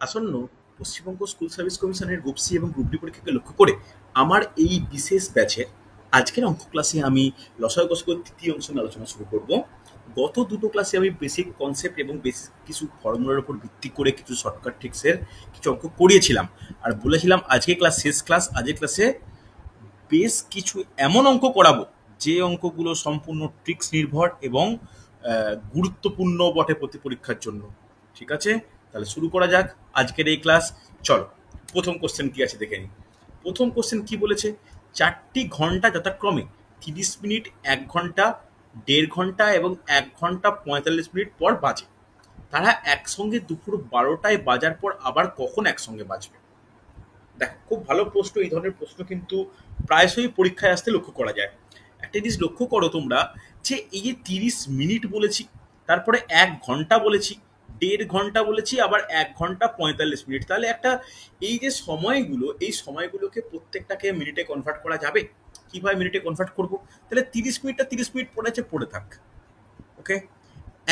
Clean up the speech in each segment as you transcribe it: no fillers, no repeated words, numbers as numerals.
আসন্ন Paschimbanga school service কমিশনের group C এবং গ্রুপ ডি পরীক্ষাকে লক্ষ্য করে আমার এই বিশেষ ব্যাচের আজকের অঙ্ক ক্লাসে আমি লসাগু গসাগুর তৃতীয় অংশ নিয়ে আলোচনা শুরু করব। গত দুটো ক্লাসে আমি বেসিক কনসেপ্ট এবং বেসিক কিছু ফর্মুলার উপর ভিত্তি করে কিছু শর্টকাট ট্রিক্সের কিছু অঙ্ক করিয়েছিলাম, আর বলেছিলাম আজকে ক্লাস শেষ ক্লাস। আজকের ক্লাসে বেশ কিছু এমন অঙ্ক করাবো যে অঙ্কগুলো সম্পূর্ণ ট্রিক্স নির্ভর এবং গুরুত্বপূর্ণ বটে প্রতি পরীক্ষার জন্য। ঠিক আছে, তাহলে শুরু করা যাক আজকের এই ক্লাস। চলো, প্রথম কোশ্চেন কি আছে দেখে নিই। প্রথম কোশ্চেন কি বলেছে, 4টি ঘন্টা যথাক্রমে 30 মিনিট, 1 ঘন্টা, 1.5 ঘন্টা এবং 1 ঘন্টা 45 মিনিট পর বাজে। তারা একসঙ্গে দুপুর 12টায় বাজার পর আবার কখন একসঙ্গে বাজবে? দেখো, খুব ভালো প্রশ্ন। এই ধরনের প্রশ্ন কিন্তু প্রায়শই পরীক্ষায় আসতে লক্ষ্য করা যায়। একটা জিনিস লক্ষ্য করো তোমরা, যে এই যে 30 মিনিট বলেছি, তারপরে 1 ঘন্টা বলেছি, 1.5 ঘন্টা বলেছি, আবার 1 ঘন্টা 45 মিনিট, তাহলে একটা এই যে সময়গুলো, এই সময়গুলোকে প্রত্যেকটাকে মিনিটে কনভার্ট করা যাবে। কিভাবে মিনিটে কনভার্ট করব? তাহলে 30 মিনিটটা 30 মিনিট পড়েছে, পড়ে থাক। ওকে,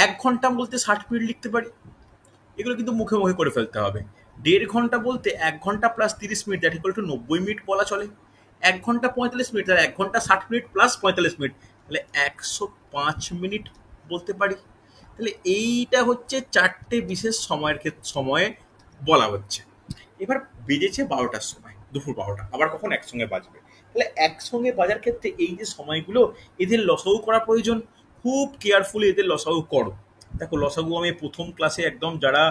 1 ঘন্টা বলতে 60 মিনিট লিখতে পারি, এগুলো কিন্তু মুখে মুখে করে ফেলতে হবে। 1.5 ঘন্টা বলতে 1 ঘন্টা plus 30 minute, that equal to 90 minute বলা চলে। 1 ঘন্টা 45 মিনিট, তাহলে 1 ঘন্টা 60 মিনিট প্লাস 45 মিনিট, তাহলে 105 মিনিট বলতে পারি। তাহলে এইটা হচ্ছে 4টে বিশেষ সময়ের ক্ষেত্রে সময়ে বলা হচ্ছে। এবার বেজেছে 12টার সময়, দুপুর 12টা, আবার কখন একসঙ্গে বাজবে? তাহলে একসঙ্গে বাজার ক্ষেত্রে এই যে সময়গুলো, এদের লসাগু করা প্রয়োজন। খুব কেয়ারফুলি এদের লসাগু করো। দেখো, লসাগু আমি প্রথম ক্লাসে একদম যারা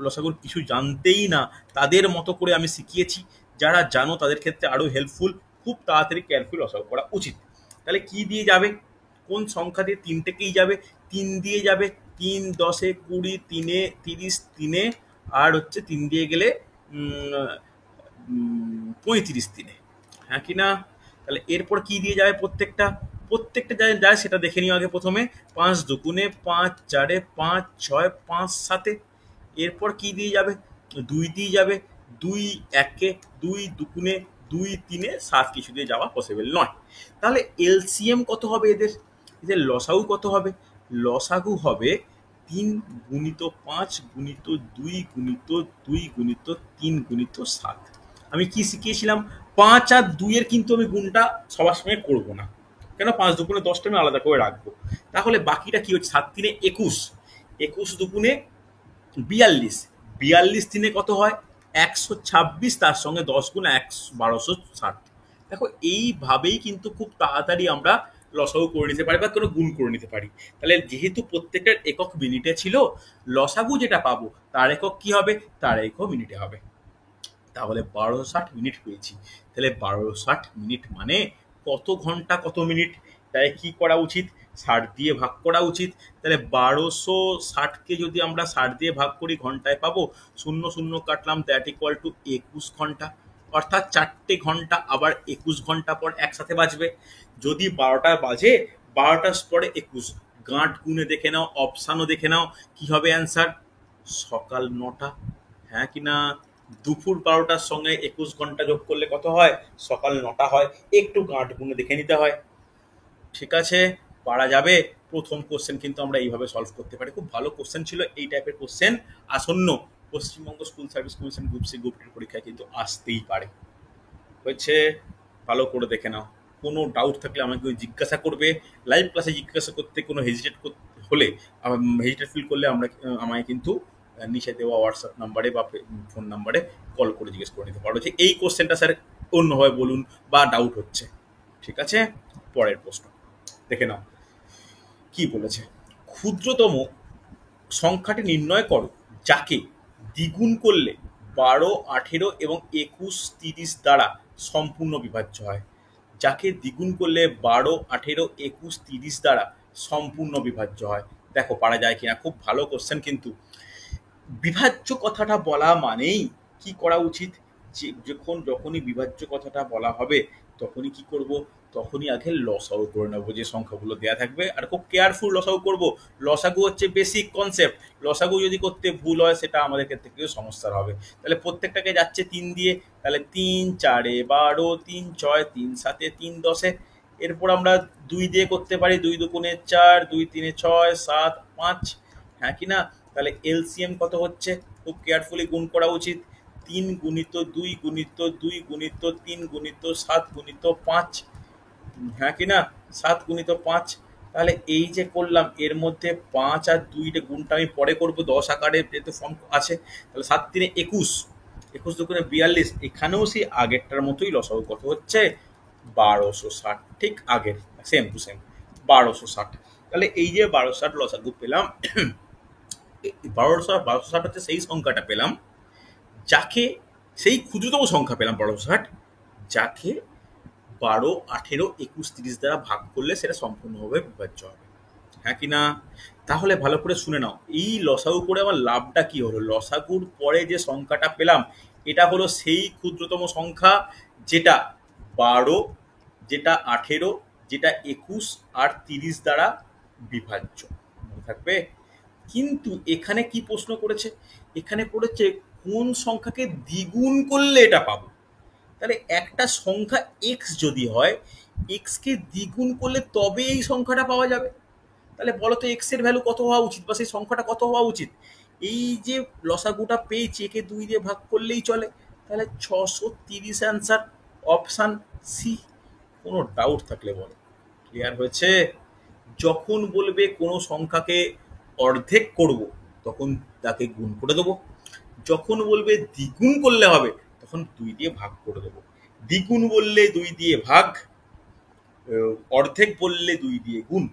লসাগুর কিছু জানতেই না তাদের মতো করে আমি শিখিয়েছি। যারা জানো তাদের ক্ষেত্রে আরও হেল্পফুল। খুব তাড়াতাড়ি কেয়ারফুল লসাগু করা উচিত। তাহলে কি দিয়ে যাবে? কোন সংখ্যা দিয়ে? 3টেকেই যাবে। 3 দিয়ে যাবে, 3 10 20, 3 30, 3 আর হচ্ছে 3 দিয়ে গেলে 35 দিনে, হ্যাঁ কি না? তাহলে এরপর কি দিয়ে যাবে? প্রত্যেকটা প্রত্যেকটা যায় যায় সেটা দেখে নিও আগে। প্রথমে 5 দুগুণে 5 4, 5 6, 5 7। এরপর কি দিয়ে যাবে? 2 দিয়ে যাবে। 2 1, 2 দুগুণে 2 3, 7 কিছু দিয়ে যাওয়া পসিবল নয়। তাহলে এলসিএম কত হবে এদের? এদের লসাগু কত হবে? লসাগু হবে 3 গুণিত 5 গুণিত 2 গুণিত 2 গুণিত 3 গুণিত 7। আমি কি শিখিয়েছিলাম? 5 আর 2 এর কিন্তু আমি গুণটা সবার সঙ্গে করবো না, কেন? 5 দুগুণে 10টা আমি আলাদা করে রাখবো। তাহলে বাকিটা কি হচ্ছে? 7 3 21, 21 দুগুণে 42, 42 3 কত হয়? 126, তার সঙ্গে 10 গুণ 1260। দেখো, এইভাবেই কিন্তু খুব তাড়াতাড়ি আমরা লসাগু করে নিতে পারি বা কোনো গুণ করে নিতে পারি। তাহলে যেহেতু প্রত্যেকটার একক মিনিটে ছিল, লসাগু যেটা পাবো তার একক কি হবে? তার একক মিনিটে হবে। তাহলে 1260 মিনিট পেয়েছি। তাহলে 1260 মিনিট মানে কত ঘন্টা কত মিনিট? তাই কি করা উচিত? 60 দিয়ে ভাগ করা উচিত। তাহলে 1260কে যদি আমরা 60 দিয়ে ভাগ করি, ঘন্টায় পাবো 0 0 কাটলাম, দ্যাট ইকুয়াল টু 21 ঘন্টা। অর্থাৎ 4টে ঘন্টা আবার 21 ঘন্টা পর একসাথে বাজবে। যদি 12টা বাজে, 12টার পরে 21, গাঁট গুনে দেখে নাও, অপশানও দেখে নাও, কি হবে অ্যান্সার? সকাল 9টা, হ্যাঁ কি না? দুপুর 12টার সঙ্গে 21 ঘন্টা যোগ করলে কত হয়? সকাল 9টা হয়। একটু গাঁট গুনে দেখে নিতে হয়। ঠিক আছে, পারা যাবে। প্রথম কোশ্চেন কিন্তু আমরা এইভাবে সলভ করতে পারি। খুব ভালো কোশ্চেন ছিল। এই টাইপের কোশ্চেন আসন্ন Paschimbanga school service commission group C group ডির পরীক্ষায় কিন্তু আসতেই পারে। হয়েছে, ভালো করে দেখে নাও। কোনো ডাউট থাকলে আমাকে জিজ্ঞাসা করবে। লাইভ ক্লাসে জিজ্ঞাসা করতে কোনো হেজিটেট হলে, হেজিটেট ফিল করলে আমরা আমায় কিন্তু নিচে দেওয়া হোয়াটসঅ্যাপ নাম্বারে বা ফোন নাম্বারে কল করে জিজ্ঞেস করে নিতে পারো যে এই কোশ্চেনটা স্যার অন্যভাবে বলুন বা ডাউট হচ্ছে। ঠিক আছে, পরের প্রশ্ন দেখে নাও কি বলেছে। ক্ষুদ্রতম সংখ্যাটি নির্ণয় করো যাকে দ্বিগুণ করলে 12, 18 এবং 21, 30 দ্বারা সম্পূর্ণ বিভাজ্য হয়। যাকে দ্বিগুণ করলে 12, 18, 21, 30 দ্বারা সম্পূর্ণ বিভাজ্য হয়। দেখো পারা যায় কিনা। খুব ভালো কোশ্চেন কিন্তু। বিভাজ্য কথাটা বলা মানেই কি করা উচিত? যে যখনই বিভাজ্য কথাটা বলা হবে তখনই কি করব? তখনই আগে লসাগু করে নেবো যে সংখ্যাগুলো দেয়া থাকবে, আর খুব কেয়ারফুল লসাগু করব। লসাগু হচ্ছে বেসিক কনসেপ্ট। লসাগু যদি করতে ভুল হয় সেটা আমাদের ক্ষেত্রে কিছু সমস্যার হবে। তাহলে প্রত্যেকটাকে যাচ্ছে 3 দিয়ে, তাহলে 3 4 12, 3 6, 3 7, 3 10। এরপর আমরা 2 দিয়ে করতে পারি, 2 দুগুণে 4, 2 3 6, 7 5, হ্যাঁ কি না? তাহলে এলসিএম কত হচ্ছে, খুব কেয়ারফুলি গুণ করা উচিত। 3 গুণিত 2 গুণিত 2 গুণিত 3 গুণিত 7 গুণিত 5, হ্যাঁ কি না, 7 গুণিত 5। তাহলে এই যে করলাম এর মধ্যে 5 আর 2 গুণটা আমি পরে করবো 10 আকারে যেহেতু ফর্ম আছে। তাহলে 7 3 21, 21 দুগুণে 42। এখানেও সেই আগেরটার মতোই লসাগু কত হচ্ছে, 1260, ঠিক আগের সেম টু সেম 1260। তাহলে এই যে 1260 লসাগু পেলাম, 1260 হচ্ছে সেই সংখ্যাটা পেলাম যাকে, সেই ক্ষুদ্রতম সংখ্যা পেলাম 1260, যাকে 12, 18, 21, 30 দ্বারা ভাগ করলে সেটা সম্পূর্ণভাবে বিভাজ্য হবে, হ্যাঁ কি না। তাহলে ভালো করে শুনে নাও, এই লসাগু করে আমার লাভটা কি হলো, লসাগুর পরে যে সংখ্যাটা পেলাম এটা হলো সেই ক্ষুদ্রতম সংখ্যা যেটা 12, যেটা 18, যেটা 21 আর 30 দ্বারা বিভাজ্য, মনে থাকবে। কিন্তু এখানে কি প্রশ্ন করেছে, এখানে পড়েছে কোন সংখ্যাকে দ্বিগুণ করলে এটা পাবো। তাহলে একটা সংখ্যা এক্স যদি হয়, এক্স কে দ্বিগুণ করলে তবে এই সংখ্যাটা পাওয়া যাবে। তাহলে বলো তো এক্স এর ভ্যালু কত হওয়া উচিত, বা সেই সংখ্যাটা কত হওয়া উচিত। এই যে লসাগুটা পেয়েছি একে 2 দিয়ে ভাগ করলেই চলে। তাহলে 630 অ্যান্সার, অপশান সি। কোনো ডাউট থাকলে বলো। ক্লিয়ার হয়েছে। যখন বলবে কোনো সংখ্যাকে অর্ধেক করব তখন তাকে গুণ করে দেবো, যখন বলবে দ্বিগুণ করলে হবে তখন 2 দিয়ে ভাগ করে দেবো। দ্বিগুণ বললে 2 দিয়ে ভাগ, অর্ধেক বললে 2 দিয়ে গুণ,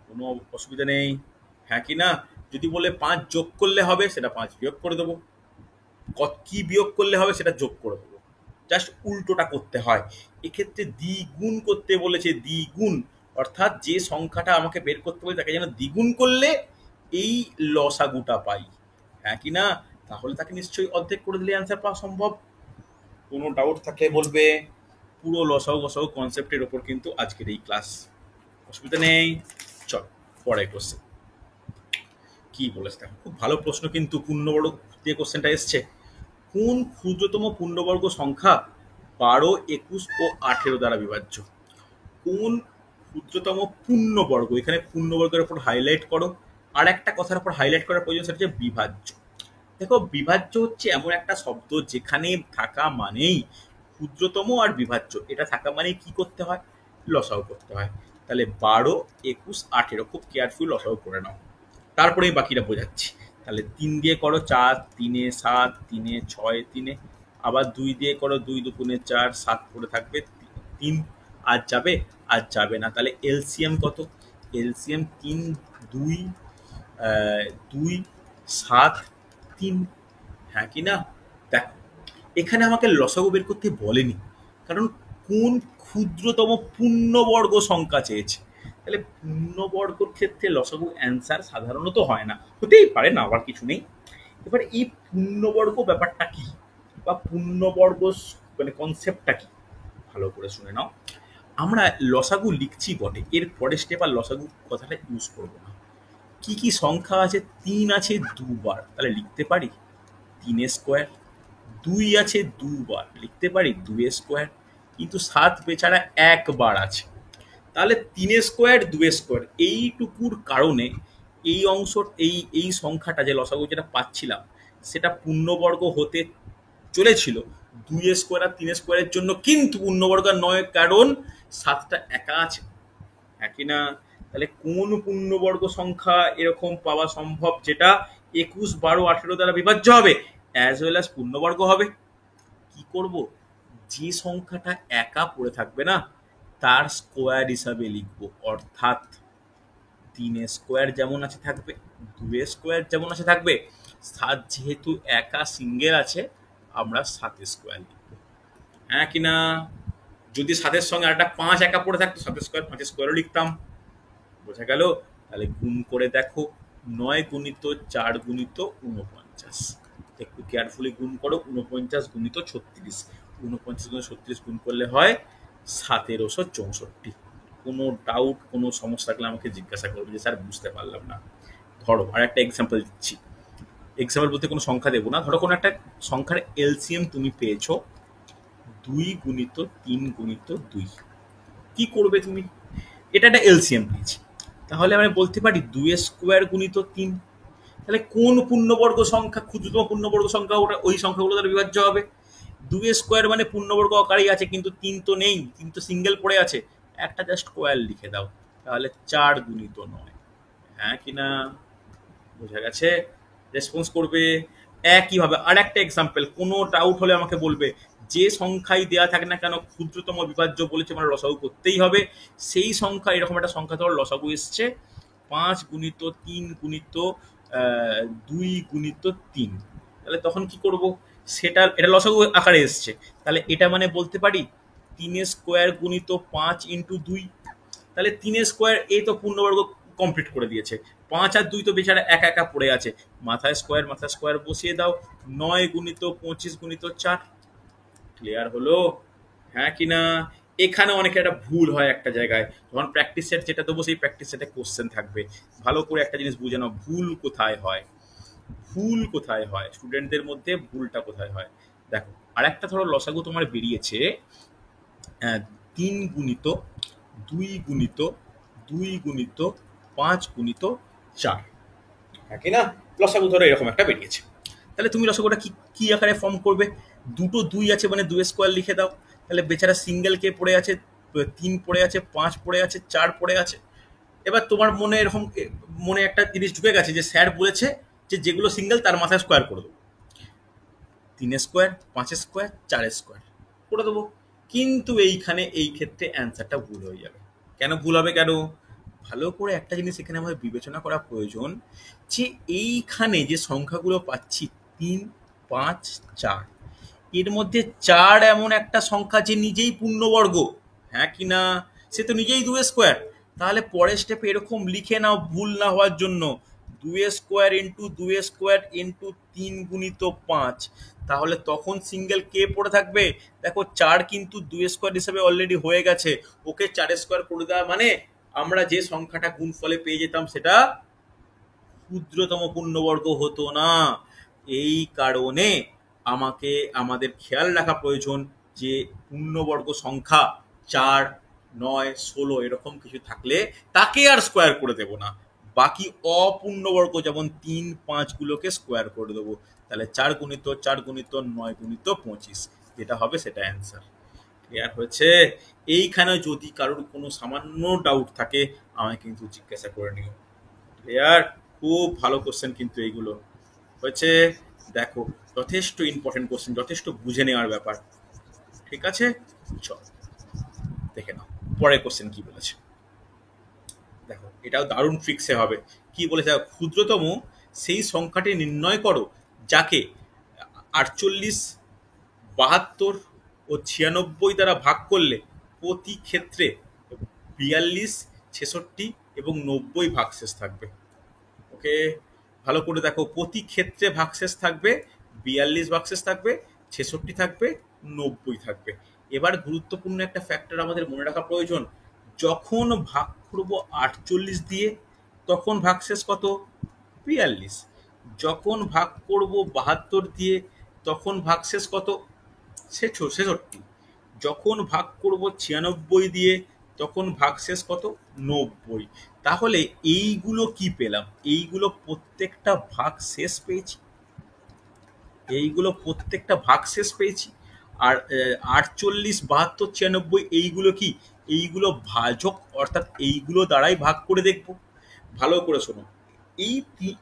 কোনো অসুবিধা নেই, হ্যাঁ কি না। যদি বলে 5 যোগ করলে হবে সেটা 5 বিয়োগ করে দেবো, কি বিয়োগ করলে হবে সেটা যোগ করে দেবো, জাস্ট উল্টোটা করতে হয়। এক্ষেত্রে দ্বিগুণ করতে বলেছে, দ্বিগুণ অর্থাৎ যে সংখ্যাটা আমাকে বের করতে বলে তাকে যেন দ্বিগুণ করলে এই লসাগুটা পাই, হ্যাঁ কি না। তাহলে তাকে নিশ্চয়ই অর্ধেক করে দিলে অ্যান্সার পাওয়া সম্ভব। কোনো ডাউট থাকলে বলবে। পুরো লসাগু গসাগু কনসেপ্টের ওপর কিন্তু আজকের এই ক্লাস, অসুবিধা নেই। চল পরের কোশ্চেন কি বলেছে দেখো, খুব ভালো প্রশ্ন কিন্তু পূর্ণবর্গ দিয়ে কোশ্চেনটা এসছে। কোন ক্ষুদ্রতম পূর্ণবর্গ সংখ্যা 12, 21 ও 18 দ্বারা বিভাজ্য। কোন ক্ষুদ্রতম পূর্ণবর্গ, এখানে পূর্ণবর্গের উপর হাইলাইট করো। আর একটা কথার উপর হাইলাইট করার প্রয়োজন, সেটা হচ্ছে বিভাজ্য। দেখো বিভাজ্য হচ্ছে এমন একটা শব্দ যেখানে থাকা মানেই ক্ষুদ্রতম আর বিভাজ্য, এটা থাকা মানেই কি করতে হয়, লসাগু করতে হয়। তাহলে 12, 21, 18 খুব কেয়ারফুল লসাগু করে নাও, তারপরেই বাকিটা বোঝাচ্ছি। তাহলে 3 দিয়ে করো 4, 3 7, 3 6, 3 আবার 2 দিয়ে করো 2 দুগুণে 4, 7 করে থাকবে 3, আর যাবে, আর যাবে না। তাহলে এলসিএম কত, এলসিএম 3, 2, 2, 7, 3, হ্যাঁ কি না। দেখো এখানে আমাকে লসাগু বের করতে বলেনি, কারণ কোন ক্ষুদ্রতম পূর্ণবর্গ সংখ্যা চেয়েছে। তাহলে পূর্ণবর্গর ক্ষেত্রে লসাগু অ্যান্সার সাধারণত হয় না, হতেই পারে না, আবার কিছু নেই। এবার এই পূর্ণবর্গ ব্যাপারটা কি, বা পূর্ণবর্গ মানে কনসেপ্টটা কি, ভালো করে শুনে নাও। আমরা লসাগু লিখছি বটে, এর পরের স্টেপ আর লসাগু কথাটা ইউজ করবো না। কি কি সংখ্যা আছে, 3 আছে 2 বার, তাহলে লিখতে পারি 3 স্কোয়ার। 2 আছে 2 বার, লিখতে পারি 2 স্কোয়ার। কিন্তু 7 বেচারা একবার আছে, তাহলে 3 স্কোয়ার 2 স্কোয়ার। এইটুকুর কারণে এই অংশ, এই সংখ্যাটা যে লসাগু যেটা পাচ্ছিলাম সেটা পূর্ণবর্গ হতে চলেছিল 2 স্কোয়ার আর 3 স্কোয়ারের জন্য, কিন্তু পূর্ণবর্গ নয়, কারণ 7টা একা আছে, একই না। তাহলে কোন পূর্ণবর্গ সংখ্যা এরকম পাওয়া সম্ভব যেটা 21, 12, 18 দ্বারা বিভাজ্য হবে, অ্যাজ ওয়েল অ্যাজ পূর্ণবর্গ হবে। কি করব, যে সংখ্যাটা একা পড়ে থাকবে না তার স্কোয়ার হিসাবে লিখবো, অর্থাৎ 3 স্কোয়ার যেমন আছে থাকবে, 2 স্কোয়ার যেমন আছে থাকবে, 7 যেহেতু একা সিঙ্গেল আছে আমরা 7 স্কোয়ার লিখবো, হ্যাঁ কিনা। যদি 7-এর সঙ্গে আরেকটা 5 একা পড়ে থাকতো 7 স্কোয়ার 5 স্কোয়ারও লিখতাম, বোঝা গেল। তাহলে গুণ করে দেখো, 9 গুণিত 4 গুণিত 49, একটু কেয়ারফুলি গুণ করো, 49 গুণিত 36, 49 গুণিত 36 গুণ করলে হয় 1764। কোনো ডাউট কোনো সমস্যা থাকলে আমাকে জিজ্ঞাসা করবে যে স্যার বুঝতে পারলাম না। ধরো আর একটা এক্সাম্পল দিচ্ছি, এক্সাম্পল বলতে কোনো সংখ্যা দেবো না, ধরো কোনো একটা সংখ্যার এলসিএম তুমি পেয়েছো 2 গুণিত 3 গুণিত 2, কি করবে তুমি, এটা একটা এলসিএম পেয়েছি, তাহলে আমি বলতে পারি 2 স্কোয়ার গুণিত 3, তাহলে কোন পূর্ণবর্গ সংখ্যা ক্ষুদ্রতম পূর্ণবর্গ সংখ্যা, ওটা ওই সংখ্যাগুলো দ্বারা বিভাজ্য হবে। 2 স্কোয়ার মানে পূর্ণবর্গ আকারেই আছে, কিন্তু 3 তো নেই, 3 তো সিঙ্গেল পড়ে আছে, একটা জাস্ট স্কোয়ার লিখে দাও, তাহলে 4 গুণিত 9। হ্যাঁ কি না? বোঝা গেছে? রেসপন্স করবে। একইভাবে আর একটা এক্সাম্পল, কোনো ডাউট হলে আমাকে বলবে, যে সংখ্যাই দেওয়া থাকে না কেন ক্ষুদ্রতম বিভাজ্য বলেছে মানে লসাগু করতেই হবে। সেই সংখ্যা, এরকম একটা সংখ্যা ধর লসাগু এসছে 5 গুণিত 3 গুণিত 2 গুণিত 3, তাহলে তখন কি করব? সেটা, এটা লসাগু আকারে এসছে, তাহলে এটা মানে বলতে পারি 3 স্কোয়ার গুণিত 5 ইন্টু 2। তাহলে 3 স্কোয়ার, এই তো পূর্ণবর্গ কমপ্লিট করে দিয়েছে। 5 আর 2 তো বেচারা একা একা পড়ে আছে, মাথায় স্কোয়ার বসিয়ে দাও। 9 গুণিত 25 গুণিত 4। ক্লিয়ার হলো? হ্যাঁ কি না? এখানে অনেকে একটা ভুল হয় একটা জায়গায়, যখন প্র্যাকটিস সেট যেটা দেবো সেই প্র্যাকটিস সেটে কোশ্চেন থাকবে, ভালো করে একটা জিনিস বুঝে নাও, ভুল কোথায় হয়। ভুল কোথায় হয় স্টুডেন্টদের মধ্যে, ভুলটা কোথায় হয় দেখো। আর একটা ধরো লসাগু তোমার বেরিয়েছে 3 গুণিত 2 গুণিত 2 গুণিত 5 গুণিত 4, হ্যাঁ কি না? লসাগু ধরো এরকম একটা বেরিয়েছে, তাহলে তুমি লসাগুটা কি কি আকারে ফর্ম করবে? দুটো 2 আছে মানে 2 স্কোয়ার লিখে দাও, তাহলে বেচারা সিঙ্গেল কে পড়ে আছে, 3 পড়ে আছে, 5 পড়ে আছে, 4 পড়ে আছে। এবার তোমার মনে এরকম মনে একটা জিনিস ঢুকে গেছে যে স্যার বলেছে যে যেগুলো সিঙ্গেল তার মাথায় স্কোয়ার করে দেবো, 3 স্কোয়ার, 5 স্কোয়ার, 4 স্কোয়ার করে দেবো। কিন্তু এইখানে এই ক্ষেত্রে অ্যান্সারটা ভুল হয়ে যাবে। কেন ভুল হবে? কেন? ভালো করে একটা জিনিস এখানে আমাদের বিবেচনা করা প্রয়োজন, যে এইখানে যে সংখ্যাগুলো পাচ্ছি 3, 5, 4, এর মধ্যে 4 এমন একটা সংখ্যা যে নিজেই পূর্ণবর্গ, হ্যাঁ কি না? সে তো নিজেই 2 স্কোয়ার। তাহলে পরের স্টেপে এরকম লিখে নাও ভুল না হওয়ার জন্য, 2 স্কোয়ার ইন্টু 2 স্কোয়ার ইন্টু 3 গুণিত 5, তাহলে তখন সিঙ্গেল কে পড়ে থাকবে? দেখো 4 কিন্তু 2 স্কোয়ার হিসেবে অলরেডি হয়ে গেছে, ওকে 4 স্কোয়ার করে দেওয়া মানে আমরা যে সংখ্যাটা গুণফলে পেয়ে যেতাম সেটা ক্ষুদ্রতম পূর্ণবর্গ হতো না। এই কারণে আমাদের খেয়াল রাখা প্রয়োজন যে পূর্ণবর্গ সংখ্যা 4, 9, 16 এরকম কিছু থাকলে তাকে আর স্কোয়ার করে দেব না, বাকি অপূর্ণবর্গ যেমন 3, 5 গুলোকে স্কোয়ার করে দেবো। তাহলে 4 গুণিত 4 গুণিত 9 গুণিত 25 যেটা হবে সেটা অ্যান্সার। ক্লিয়ার হয়েছে? এইখানে যদি কারোর কোনো সামান্য ডাউট থাকে আমায় কিন্তু জিজ্ঞাসা করে নিও। ক্লিয়ার? খুব ভালো কোশ্চেন কিন্তু এইগুলো হয়েছে। দেখো, যথেষ্ট ইম্পর্টেন্ট কোশ্চেন, যথেষ্ট বুঝে নেওয়ার ব্যাপার। ঠিক আছে, চল দেখে নাও পরের কোশ্চেন কি বলেছে। দেখো, এটাও দারুণ ট্রিক্সে হবে। কি বলেছে? ক্ষুদ্রতম সেই সংখ্যাটি নির্ণয় করো যাকে 48, 72 ও 96 দ্বারা ভাগ করলে প্রতি ক্ষেত্রে 42, 66 এবং 90 ভাগশেষ থাকবে। ওকে, ভালো করে দেখো, প্রতি ক্ষেত্রে ভাগশেষ থাকবে, 42 ভাগশেষ থাকবে, 66 থাকবে, 90 থাকবে। এবার গুরুত্বপূর্ণ একটা ফ্যাক্টর আমাদের মনে রাখা প্রয়োজন, যখন ভাগ করব 48 দিয়ে তখন ভাগশেষ কত? 42। যখন ভাগ করব 72 দিয়ে তখন ভাগশেষ কত? 66। যখন ভাগ করব 96 দিয়ে তখন ভাগশেষ কত? 90। তাহলে এইগুলো কি পেলাম? এইগুলো প্রত্যেকটা ভাগশেষ পেয়েছি, এইগুলো প্রত্যেকটা ভাগশেষ পেয়েছি। আর 48, 72, 96 এইগুলো কি? এইগুলো ভাজক, অর্থাৎ এইগুলো দ্বারাই ভাগ করে দেখব। ভালো করে শোনো,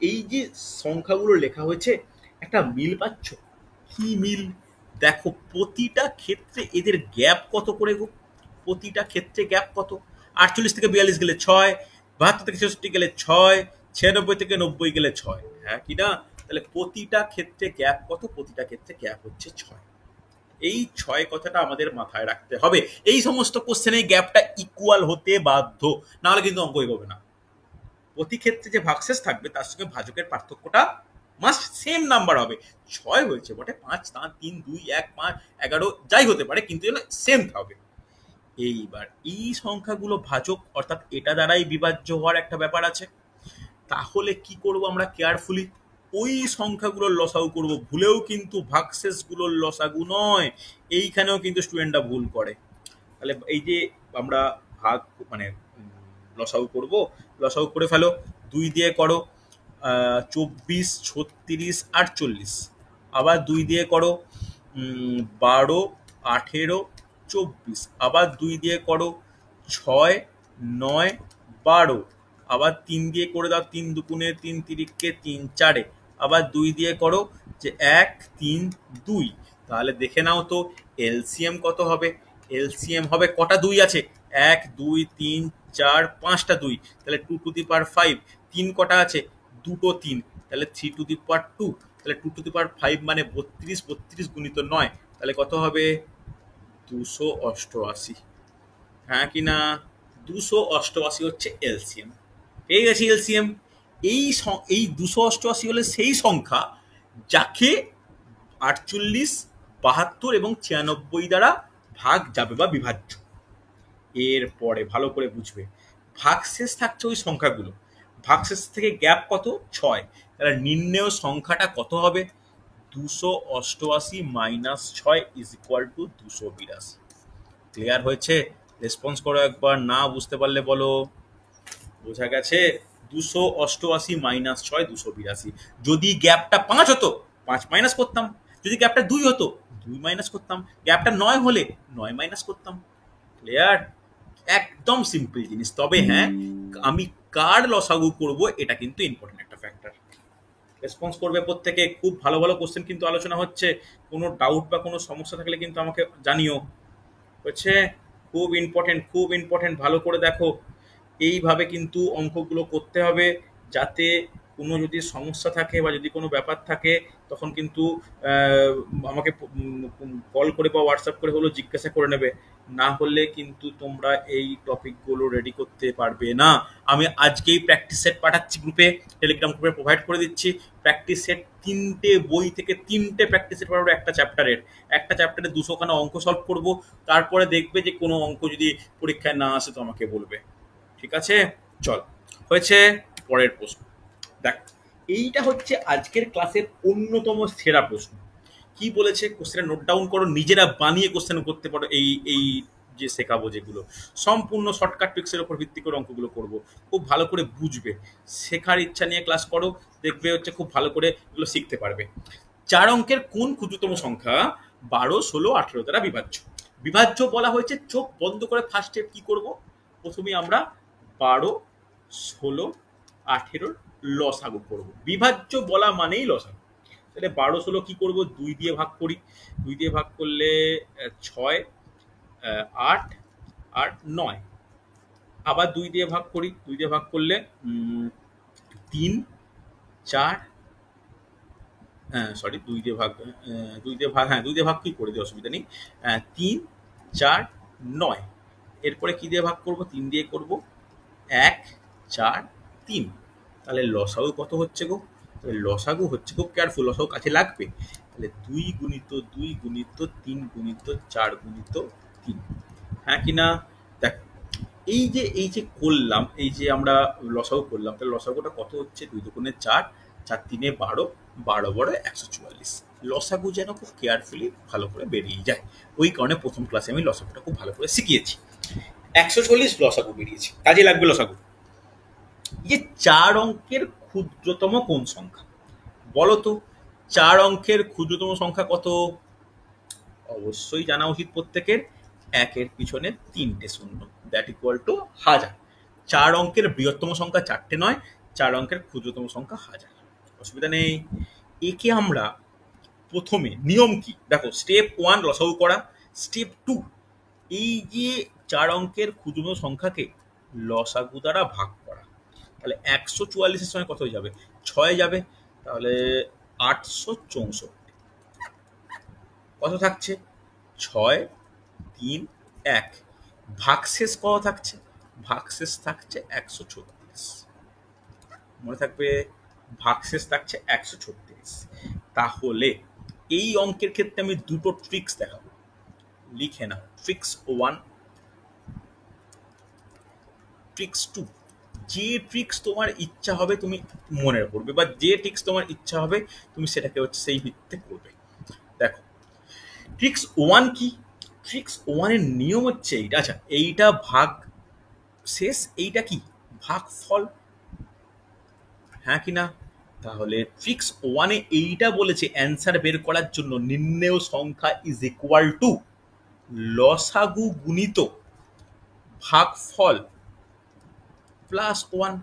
এই যে সংখ্যাগুলো লেখা হয়েছে একটা মিল পাচ্ছ? কি মিল? দেখো, প্রতিটা ক্ষেত্রে এদের গ্যাপ কত করে গো? প্রতিটা ক্ষেত্রে গ্যাপ কত? 48 থেকে 42 গেলে 6, 72 থেকে 66 গেলে 6, 96 থেকে 90 গেলে 6, হ্যাঁ কি না? তাহলে প্রতিটা ক্ষেত্রে গ্যাপ কত? প্রতিটা ক্ষেত্রে গ্যাপ হচ্ছে 6। এই 6 কথাটা আমাদের মাথায় রাখতে হবে। এই সমস্ত কোশ্চেনে গ্যাপটা ইকুয়াল হতে বাধ্য, নাহলে কিন্তু অঙ্ক এগোবে না। প্রতি ক্ষেত্রে যে ভাগশেষ থাকবে তার সঙ্গে ভাজকের পার্থক্যটা মাস্ট সেম নাম্বার হবে। 6 হয়েছে বটে, 5, 3, 2, 1, 5, 11 যাই হতে পারে, কিন্তু যেন সেম হবে। এইবার এই সংখ্যাগুলো ভাজক, অর্থাৎ এটা দ্বারাই বিভাজ্য হওয়ার একটা ব্যাপার আছে। তাহলে কি করব আমরা? কেয়ারফুলি ওই সংখ্যাগুলোর লসাগু করব, ভুলেও কিন্তু ভাগশেষগুলোর লসাগু নয়। এইখানেও কিন্তু স্টুডেন্টরা ভুল করে। তাহলে এই যে আমরা ভাগ মানে লসাগু করব, লসাগু করে ফেলো, 2 দিয়ে করো, 24, 36, 48, আবার 2 দিয়ে করো 12, 18, 24, আবার 2 দিয়ে করো 6, 9, 12, আবার 3 দিয়ে করে দাও 3 দুগুণে 3 তিরিকে 3 চারে, আবার 2 দিয়ে করো যে 1, 3, 2। তাহলে দেখে নাও তো এলসিএম কত হবে। এলসিএম হবে, কটা 2 আছে, 1, 2, 3, 4, 5টা 2, তাহলে 2 টু দি পাওয়ার 5। 3 কটা আছে, দুটো 3, তাহলে 3 টু দি পাওয়ার 2, তাহলে 2 টু দি পাওয়ার 5 মানে 32, 32 গুণিত 9, তাহলে কত হবে 288। হ্যাঁ কি না, 288 হচ্ছে এলসিএম। পেয়ে গেছি এলসিএম। এই 288 হলে সেই সংখ্যা যাকে 48, 72 এবং 96 দ্বারা ভাগ যাবে বা বিভাজ্য। এরপরে ভালো করে বুঝবে, ভাগশেষ থাকছে ওই সংখ্যাগুলো, ভাগশেষ থেকে গ্যাপ কত 6, তাহলে নির্ণেয় সংখ্যাটা কত হবে 288 minus 6 is equal to 282। Clear হয়েছে? রেসপন্স করো একবার, না বুঝতে পারলে বলো। বোঝা গেছে? 288 মাইনাস 6 282। যদি গ্যাপটা 5 হতো 5 মাইনাস করতাম, যদি গ্যাপটা 2 হতো 2 মাইনাস করতাম, গ্যাপটা 9 হলে 9 মাইনাস করতাম। ক্লিয়ার? একদম সিম্পল জিনিস। তবে হ্যাঁ, আমি কার লসাগু করব এটা কিন্তু ইম্পর্টেন্ট একটা ফ্যাক্টর। রেসপন্স করবে প্রত্যেকে, খুব ভালো ভালো কোশ্চেন কিন্তু আলোচনা হচ্ছে। কোনো ডাউট বা কোনো সমস্যা থাকলে কিন্তু আমাকে জানিও। হচ্ছে খুব ইম্পর্টেন্ট, খুব ইম্পর্টেন্ট, ভালো করে দেখো। এইভাবে কিন্তু অঙ্কগুলো করতে হবে, যাতে কোনো যদি সমস্যা থাকে বা যদি কোনো ব্যাপার থাকে তখন কিন্তু আমাকে কল করে বা হোয়াটসঅ্যাপ করে হলো জিজ্ঞাসা করে নেবে। না হলে কিন্তু তোমরা এই টপিকগুলো রেডি করতে পারবে না। আমি আজকেই প্র্যাকটিস সেট পাঠাচ্ছি গ্রুপে, টেলিগ্রাম গ্রুপে প্রোভাইড করে দিচ্ছি। প্র্যাকটিস সেট 3টে বই থেকে 3টে প্র্যাকটিস সেট পাঠাবো একটা চ্যাপ্টারে 200খানা অঙ্ক সলভ করব। তারপরে দেখবে যে কোনো অঙ্ক যদি পরীক্ষায় না আসে তো আমাকে বলবে। ঠিক আছে, চল হয়েছে। পরের প্রশ্ন দেখ, এইটা হচ্ছে আজকের ক্লাসের অন্যতম সেরা প্রশ্ন। কি বলেছে কোশ্চেনটা নোট ডাউন করো, নিজেরা বানিয়ে কোশ্চেন করতে পারো। এই এই যে শেখাবো যেগুলো সম্পূর্ণ শর্টকাট ট্রিক্সের উপর ভিত্তি করে অঙ্কগুলো করব, খুব ভালো করে বুঝবে। শেখার ইচ্ছা নিয়ে ক্লাস করো, দেখবে হচ্ছে খুব ভালো করে এগুলো শিখতে পারবে। 4 অঙ্কের কোন ক্ষুদ্রতম সংখ্যা 12, 16, 18 দ্বারা বিভাজ্য? বিভাজ্য বলা হয়েছে, চোখ বন্ধ করে ফার্স্ট স্টেপ কি করব, প্রথমে আমরা 12, 16, 18 লসাগু করব। বিভাজ্য বলা মানেই লসাগু। তাহলে 12, 16 কি করব, 2 দিয়ে ভাগ করি। 2 দিয়ে ভাগ করলে 6, 8 আর 9, আবার 2 দিয়ে ভাগ করি। 2 দিয়ে ভাগ করলে 3, 4, সরি 2 দিয়ে ভাগ, 2 দিয়ে ভাগ, হ্যাঁ 2 দিয়ে ভাগ কি করে দিই, অসুবিধা নেই। 3, 4, 9। এরপরে কি দিয়ে ভাগ করব, 3 দিয়ে করব, 1, 4, 3। তাহলে লসাগু কত হচ্ছে গো? তাহলে লসাগু হচ্ছে, খুব কেয়ারফুল, লসাগু কাছে লাগবে। তাহলে 2 গুণিত 2 গুণিত 3 গুণিত 4 গুণিত 3। হ্যাঁ কি না? দেখ, এই যে করলাম, এই যে আমরা লসাগু করলাম, তাহলে লসাগুটা কত হচ্ছে, 2 দুগুণে 4, 4 তিনে 12, 12 বড় 144। লসাগু যেন খুব কেয়ারফুলি ভালো করে বেরিয়ে যায়, ওই কারণে প্রথম ক্লাসে আমি লসাগুটা খুব ভালো করে শিখিয়েছি। 140 লসাগু বেরিয়েছে, কাজে লাগবে লসাগু। যে 4 অঙ্কের ক্ষুদ্রতম কোন সংখ্যা বলো তো? 4 অঙ্কের ক্ষুদ্রতম সংখ্যা কত? অবশ্যই জানা উচিত প্রত্যেকের, 1-এর পিছনে 3টে শূন্য, দ্যাট ইকুয়াল টু 1000। 4 অঙ্কের বৃহত্তম সংখ্যা 4টে নয়, 4 অঙ্কের ক্ষুদ্রতম সংখ্যা 1000। অসুবিধা নেই। একে আমরা প্রথমে নিয়ম কি দেখো, স্টেপ 1 লসাগু করা, স্টেপ 2 এই যে 4 অঙ্কের ক্ষুদ্রতম সংখ্যাকে লসাগু দ্বারা ভাগ করা। তাহলে 144-এর সময় কত হয়ে যাবে, 6 যাবে, তাহলে 864। কত থাকছে, 6, 3, 1। ভাগশেষ কত থাকছে, ভাগশেষ থাকছে 136। মনে থাকবে, ভাগশেষ থাকছে 136। তাহলে এই অঙ্কের ক্ষেত্রে আমি দুটো ট্রিক্স দেখাবো, লিখে নাও। Tricks 1, tricks 2। যে ট্রিক্স তোমার ইচ্ছা হবে তুমি মনে করবে, বা যে ট্রিক্স তোমার ইচ্ছা হবে তুমি সেটাকে হচ্ছে সেই ভিত্তিতে করবে। দেখো, ট্রিক্স 1 কি? ট্রিক্স 1 এর নিয়ম হচ্ছে এইটা। আচ্ছা, এইটা ভাগ শেষ, এইটা কি ভাগ ফল। হ্যাঁ কি না? তাহলে ট্রিক্স ওয়ানে এইটা বলেছে অ্যান্সার বের করার জন্য নির্ণেয় সংখ্যা ইজ ইকুয়াল টু লসাগু গুণিত ভাগফল প্লাস ওয়ান।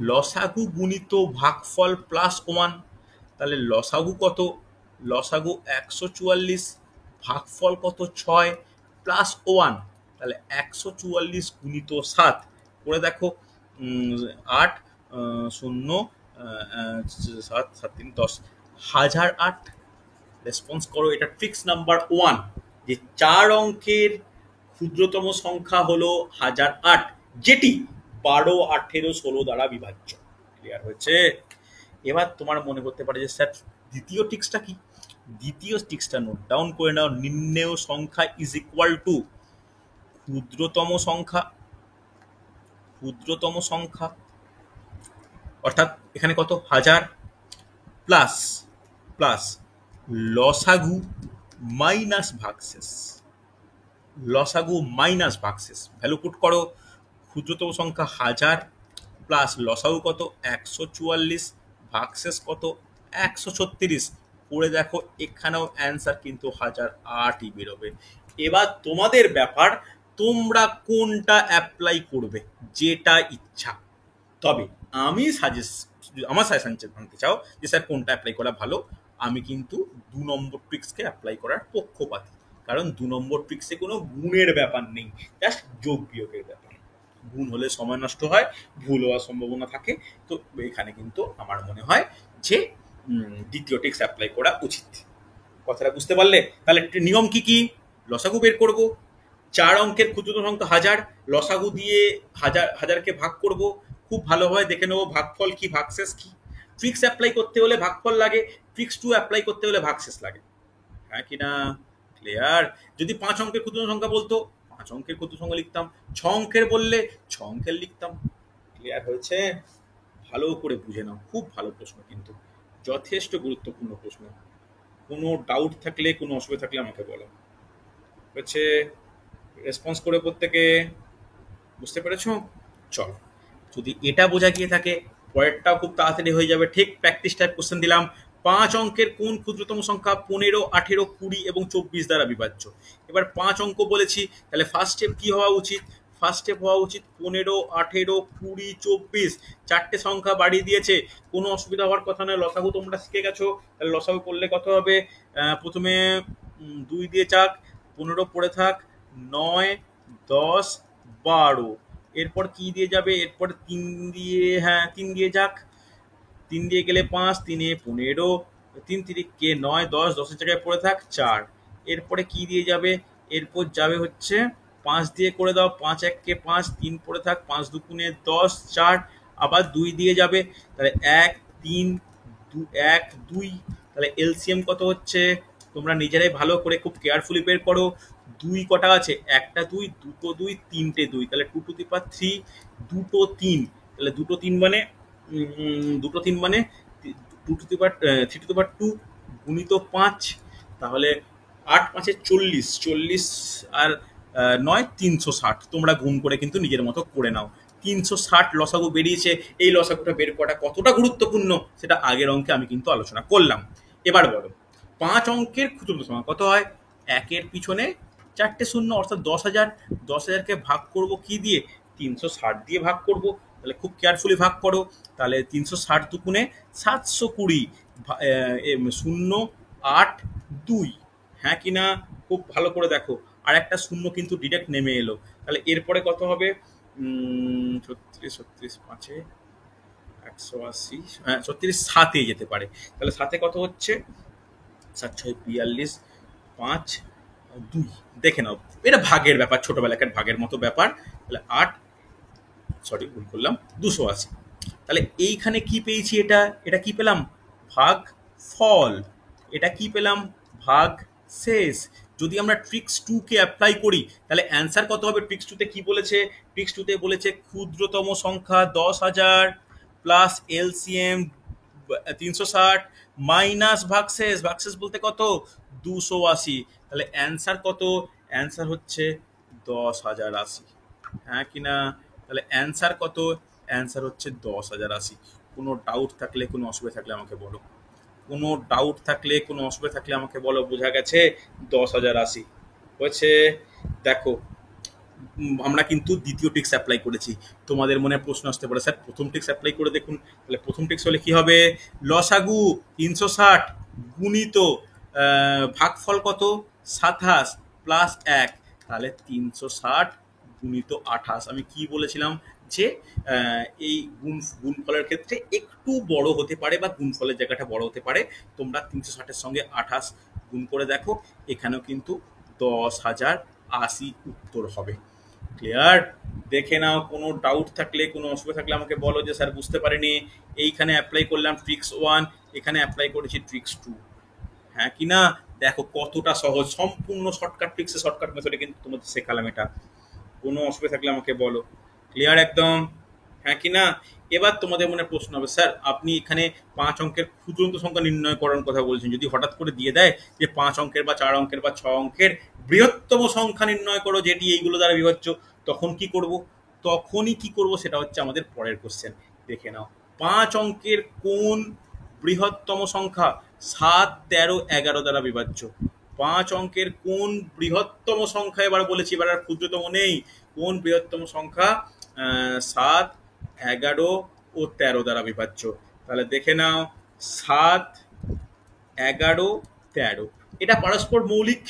লসাগু গুণিত ভাগফল প্লাস ওয়ান। তাহলে লসাগু কত? লসাগু ১৪৪, ভাগফল কত? ৬ প্লাস ওয়ান। তাহলে ১৪৪ গুণিত ৭ করে দেখো, ৮ শূন্য ৭ ৭ ৩ ১০, ১০০৮। রেসপন্স করো। এটা ট্রিক্স নাম্বার ওয়ান, যে ৪ অঙ্কের ক্ষুদ্রতম সংখ্যা হলো ১০০৮, যেটি ১২, ১৮, ১৬ দ্বারা বিভাজ্য। ক্লিয়ার হয়েছে? এবার তোমার মনে করতে পারে যে স্যার দ্বিতীয় ট্রিক্সটা কি? দ্বিতীয় ট্রিক্সটা নোট ডাউন করে নাও। নির্ণেয় সংখ্যা ইজ ইকুয়াল টু ক্ষুদ্রতম সংখ্যা, ক্ষুদ্রতম সংখ্যা অর্থাৎ এখানে কত? ১০০০ প্লাস প্লাস লসাগু মাইনাস ভাগশেষ, লসাগু মাইনাস ভাগশেষ। ভ্যালু পুট করো। ক্ষুদ্রতম সংখ্যা ১০০০ প্লাস লসাগু কত? ১৪৪, ভাগশেষ কত? ১৩৬। করে দেখো, এখানেও অ্যান্সার কিন্তু ১০০৮ই বেরোবে। এবার তোমাদের ব্যাপার, তোমরা কোনটা অ্যাপ্লাই করবে, যেটা ইচ্ছা। তবে আমি আমার সাজেশন জানতে চাও যে স্যার কোনটা অ্যাপ্লাই করা ভালো, আমি কিন্তু ২ নম্বর ট্রিক্সকে অ্যাপ্লাই করার পক্ষপাতী। কারণ ২ নম্বর ট্রিক্সে কোনো গুণের ব্যাপার নেই, জাস্ট যোগ বিয়োগের ব্যাপার। গুণ হলে সময় নষ্ট হয়, ভুল হওয়ার সম্ভাবনা থাকে। তো এখানে কিন্তু আমার মনে হয় যে দ্বিতীয় ট্রিক্স অ্যাপ্লাই করা উচিত। কথাটা বুঝতে পারলে? তাহলে নিয়ম কি কি? লসাগু বের করব, ৪ অঙ্কের ক্ষুদ্রতম সংখ্যা ১০০০, লসাগু দিয়ে ১০০০কে ভাগ করব, খুব ভালোভাবে দেখে নেবো ভাগফল কি ভাগশেষ কি। ট্রিক্স অ্যাপ্লাই করতে হলে ভাগফল লাগে, ট্রিক্স ২ অ্যাপ্লাই করতে হলে ভাগশেষ লাগে। হ্যাঁ কি না? ক্লিয়ার? যদি ৫ অঙ্কের ক্ষুদ্রতম সংখ্যা বলতো ৫ অঙ্কের ক্ষুদ্র সংখ্যা লিখতাম, ৬ অঙ্কের বললে ৬ অঙ্কের লিখতাম। ক্লিয়ার হয়েছে? ভালো করে বুঝে নাও, খুব ভালো প্রশ্ন, কিন্তু যথেষ্ট গুরুত্বপূর্ণ প্রশ্ন। কোনো ডাউট থাকলে, কোনো অসুবিধা থাকলে আমাকে বলো। হচ্ছে রেসপন্স করে প্রত্যেকে। বুঝতে পেরেছো? চলো, যদি এটা বোঝা গিয়ে থাকে, পরেরটাও খুব তাড়াতাড়ি হয়ে যাবে। ঠিক প্র্যাকটিস টাইপ কোশ্চেন দিলাম। ৫ অঙ্কের কোন ক্ষুদ্রতম সংখ্যা ১৫, ১৮, ২০ এবং ২৪ দ্বারা বিভাজ্য? এবার ৫ অঙ্ক বলেছি, তাহলে ফার্স্ট স্টেপ কি হওয়া উচিত? ফার্স্ট স্টেপ হওয়া উচিত ১৫, ১৮, ২০, ২৪, ৪টে সংখ্যা বাড়িয়ে দিয়েছে, কোনো অসুবিধা হওয়ার কথা নয়। লসাগু তোমরা শিখে গেছো, তাহলে লসাগু করলে কত হবে? প্রথমে ২ দিয়ে চাক, ১৫ পড়ে থাক, ৯, ১০, ১২। এরপর কি দিয়ে যাবে? এরপর ৩ দিয়ে, হ্যাঁ ৩ দিয়ে যাক, ৩ দিয়ে গেলে ৫, ৩ ১৫, ৩ তিরিকে ৯, ১০, ১০-এর জায়গায় পড়ে থাক ৪। এরপরে কি দিয়ে যাবে? এরপর যাবে হচ্ছে ৫ দিয়ে করে দাও, ৫ ১কে ৫, ৩ পড়ে থাক, ৫ দুগুণে ১০, ৪, আবার ২ দিয়ে যাবে, তাহলে ১, ৩, ১, ২। তাহলে এলসিএম কত হচ্ছে? তোমরা নিজেরাই ভালো করে খুব কেয়ারফুলি বের করো। ২ কটা আছে? একটা ২, দুটো ২, তিনটে ২, তাহলে 2 টু দি পাওয়ার ৩, দুটো ৩, তাহলে দুটো ৩ মানে দুটো ৩ মানে 2 to the power 3 to the পাওয়ার 2 গুণিত ৫, তাহলে ৮ ৫-এ ৪০, ৪০ আর ৯ ৩৬০। তোমরা গুণ করে কিন্তু নিজের মতো করে নাও। ৩৬০ লসাগু বেরিয়েছে। এই লসাগুটা বের করাটা কতটা গুরুত্বপূর্ণ সেটা আগের অঙ্কে আমি কিন্তু আলোচনা করলাম। এবার বলো, ৫ অঙ্কের ক্ষুদ্রতম সংখ্যা কত হয়? ১-এর পিছনে ৪টে শূন্য, অর্থাৎ ১০,০০০। ১০,০০০কে ভাগ করব কি দিয়ে? ৩৬০ দিয়ে ভাগ করব। তাহলে খুব কেয়ারফুলি ভাগ করো। তাহলে ৩৬০ দুগুণে ৭২০, ০, ৮, ২। হ্যাঁ কি না? খুব ভালো করে দেখো। আর একটা শূন্য কিন্তু ডিরেক্ট নেমে এলো। তাহলে এরপরে কত হবে? ৩৬, ৩৬ ৫-এ ১৮০, হ্যাঁ ৩৬ ৭-এ যেতে পারে। তাহলে ৭-এ কত হচ্ছে? ৭-৬ ৪২, ৫, ২। দেখে নাও, এটা ভাগের ব্যাপার, ছোটবেলাকার ভাগের মতো ব্যাপার। তাহলে ৮, সরি ভুল করলাম, ২৮০। তাহলে এইখানে কি পেয়েছি? এটা কি পেলাম? ভাগ ফল। এটা কি পেলাম? ভাগ শেষ। যদি আমরা ট্রিক্স 2 কে অ্যাপ্লাই করি, তাহলে অ্যান্সার কত হবে? ট্রিক্স 2 তে কি বলেছে? ট্রিক্স 2 তে বলেছে ক্ষুদ্রতম সংখ্যা ১০,০০০ প্লাস এলসিএম ৩৬০ মাইনাস ভাগশেষ। ভাগশেষ বলতে কত? ২৮০। তাহলে অ্যান্সার কত? অ্যান্সার হচ্ছে ১০,০৮০। হ্যাঁ কি না? তাহলে অ্যান্সার কত? অ্যান্সার হচ্ছে ১০,০৮০। কোনো ডাউট থাকলে, কোনো অসুবিধা থাকলে আমাকে বলো। কোনো ডাউট থাকলে, কোনো অসুবিধা থাকলে আমাকে বলো। বোঝা গেছে? 10,080 হয়েছে। দেখো, আমরা কিন্তু দ্বিতীয় ট্রিক্স অ্যাপ্লাই করেছি। তোমাদের মনে প্রশ্ন আসতে পারে, স্যার প্রথম ট্রিক্স অ্যাপ্লাই করে দেখুন। তাহলে প্রথম ট্রিক্স হলে কি হবে? লসাগু 360 গুণিত ভাগফল কত 27 প্লাস 1, তাহলে 360 গুণিত 28। আমি কি বলেছিলাম যে এই গুণফলের ক্ষেত্রে একটু বড় হতে পারে বা গুণফলের জায়গাটা বড় হতে পারে। তোমরা 360-এর সঙ্গে 28 গুণ করে দেখো, এখানেও কিন্তু 10,080 উত্তর হবে। ক্লিয়ার? দেখে নাও, কোনো ডাউট থাকলে, কোনো অসুবিধা থাকলে আমাকে বলো যে স্যার বুঝতে পারিনি। এইখানে অ্যাপ্লাই করলাম ট্রিক্স 1, এখানে অ্যাপ্লাই করেছি ট্রিক্স 2। হ্যাঁ কি না? দেখো কতটা সহজ, সম্পূর্ণ শর্টকাট ট্রিক্সে, শর্টকাট মেথডে কিন্তু তোমাদের শেখালাম এটা। কোনো অসুবিধা থাকলে আমাকে বলো। ক্লিয়ার একদম? হ্যাঁ কি না? এবার তোমাদের মনে প্রশ্ন হবে, স্যার আপনি এখানে 5 অঙ্কের ক্ষুদ্রান্ত সংখ্যা নির্ণয় করার কথা বলছেন, যদি হঠাৎ করে দিয়ে দেয় যে 5 অঙ্কের বা 4 অঙ্কের বা 6 অঙ্কের বৃহত্তম সংখ্যা নির্ণয় করো যেটি এইগুলো দ্বারা বিভাজ্য, তখন কি করব? তখনই কি করব সেটা হচ্ছে আমাদের পরের কোশ্চেন। দেখে নাও, 5 অঙ্কের কোন বৃহত্তম সংখ্যা 7, 13, 11 দ্বারা বিভাজ্য? 5 অঙ্কের কোন বৃহত্তম সংখ্যা, এবার বলেছি, এবার আর ক্ষুদ্রতম নেই, কোন বৃহত্তম সংখ্যা 7, 11 ও 13 দ্বারা বিভাজ্য? তাহলে দেখে নাও, 7, 11, 13 এটা পারস্পর মৌলিক।